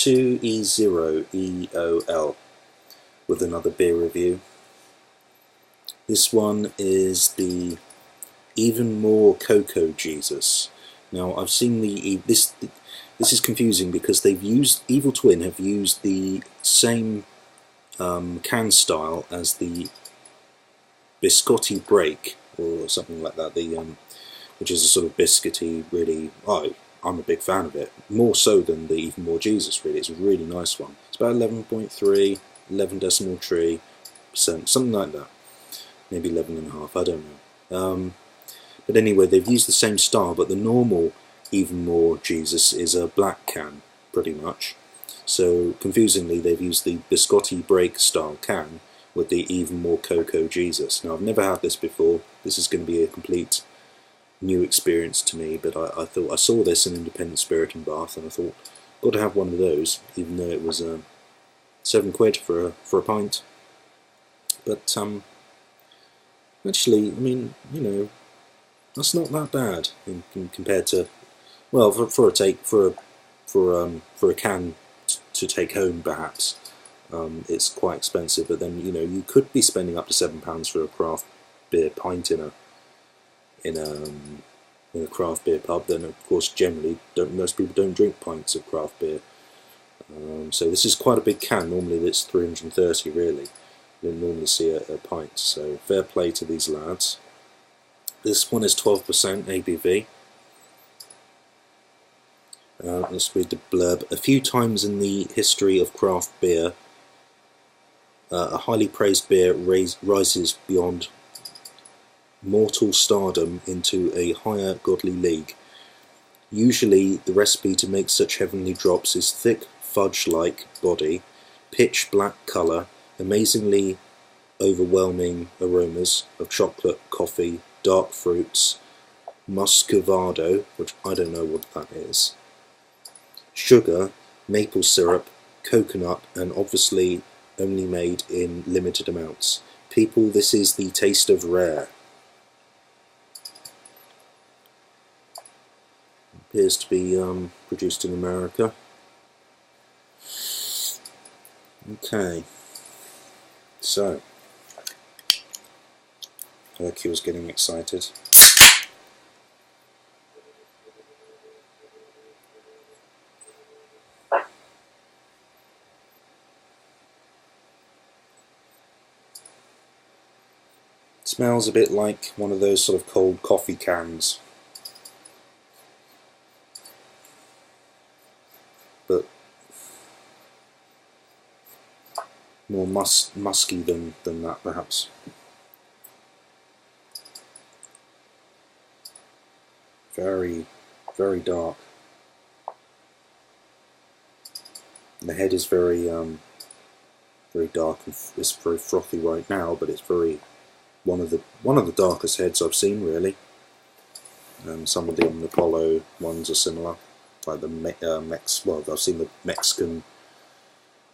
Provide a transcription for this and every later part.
2E0EOL with another beer review. This one is the Even More Coco Jesus. Now I've seen this is confusing because Eviltwin have used the same can style as the biscotti break or something like that, which is a sort of biscuity, really. I'm a big fan of it, more so than the Even More Jesus. Really, it's a really nice one. It's about 11.3, 11.3%, something like that. Maybe 11.5, I don't know. But anyway, they've used the same style, but the normal Even More Jesus is a black can, pretty much. So, confusingly, they've used the biscotti break style can with the Even More Coco Jesus. Now, I've never had this before. This is going to be a complete new experience to me, but I thought I saw this in Independent Spirit in Bath, and I thought, got to have one of those, even though it was £7 for a pint. But actually, I mean, you know, that's not that bad compared to, well, for a can to take home, perhaps. It's quite expensive, but then you could be spending up to £7 for a craft beer pint in a craft beer pub. Then of course generally most people don't drink pints of craft beer. So this is quite a big can. Normally it's 330 really. You don't normally see a pint. So fair play to these lads. This one is 12% ABV. Let's read the blurb. A few times in the history of craft beer, a highly praised beer rises beyond mortal stardom into a higher godly league. Usually the recipe to make such heavenly drops is thick fudge-like body, pitch black colour, amazingly overwhelming aromas of chocolate, coffee, dark fruits, muscovado, which I don't know what that is, sugar, maple syrup, coconut, and obviously only made in limited amounts. People, this is the taste of rare. Appears to be produced in America. Okay, so Hercule's getting excited. Smells a bit like one of those sort of cold coffee cans, but more musky than that, perhaps. Very, very dark. The head is very dark and it's very frothy right now, but it's one of the darkest heads I've seen, really. Some of the Apollo ones are similar, like the I've seen the Mexican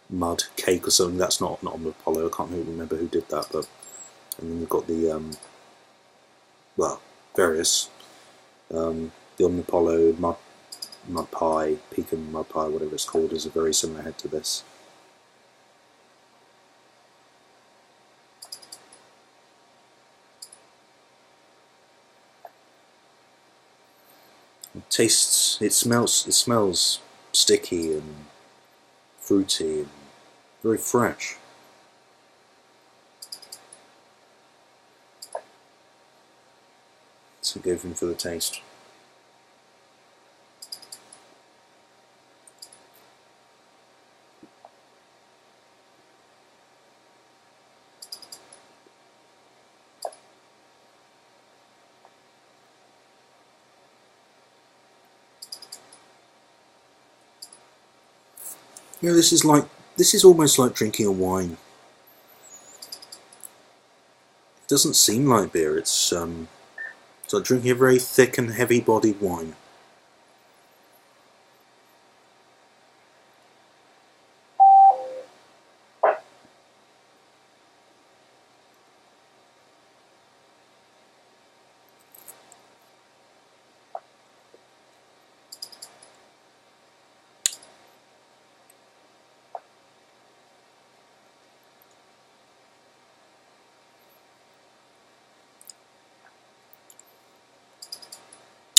mud cake or something. That's not on the Apollo. I can't remember who did that, but and then you've got the various the Apollo mud pie, pecan mud pie, whatever it's called, is a very similar head to this. It smells sticky and fruity and very fresh. So go in for the taste. You know, this is almost like drinking a wine. It doesn't seem like beer. It's like drinking a very thick and heavy-bodied wine.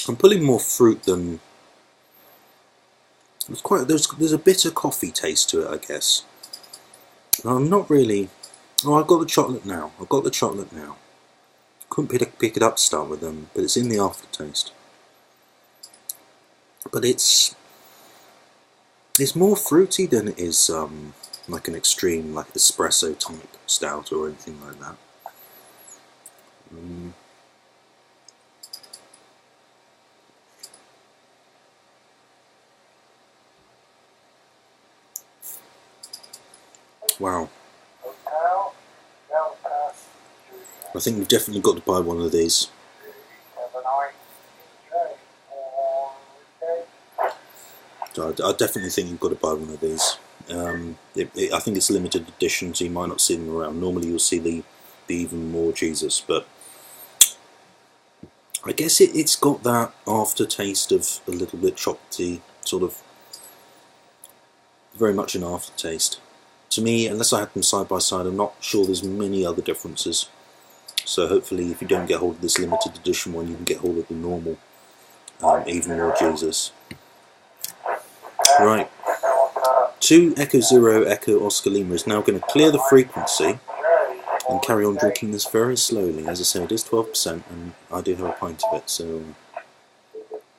I'm pulling more fruit than... There's a bitter coffee taste to it, I guess. I'm not really... Oh, I've got the chocolate now. Couldn't pick it up to start with them, but it's in the aftertaste. But it's more fruity than it is like an extreme, like espresso type stout or anything like that. Wow. I think we've definitely got to buy one of these. So I definitely think you've got to buy one of these. I think it's limited edition, so you might not see them around. Normally you'll see the even more Jesus, but I guess it's got that aftertaste of a little bit chocolatey, sort of very much an aftertaste. To me, unless I had them side by side, I'm not sure there's many other differences. So hopefully if you don't get hold of this limited edition one, you can get hold of the normal even more Jesus. Right, 2 Echo 0 Echo Oscar Lima is now going to clear the frequency and carry on drinking this very slowly. As I say, it is 12% and I do have a pint of it, so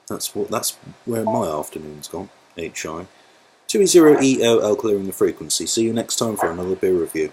that's where my afternoon's gone. HI 2E0ELL clearing the frequency. See you next time for another beer review.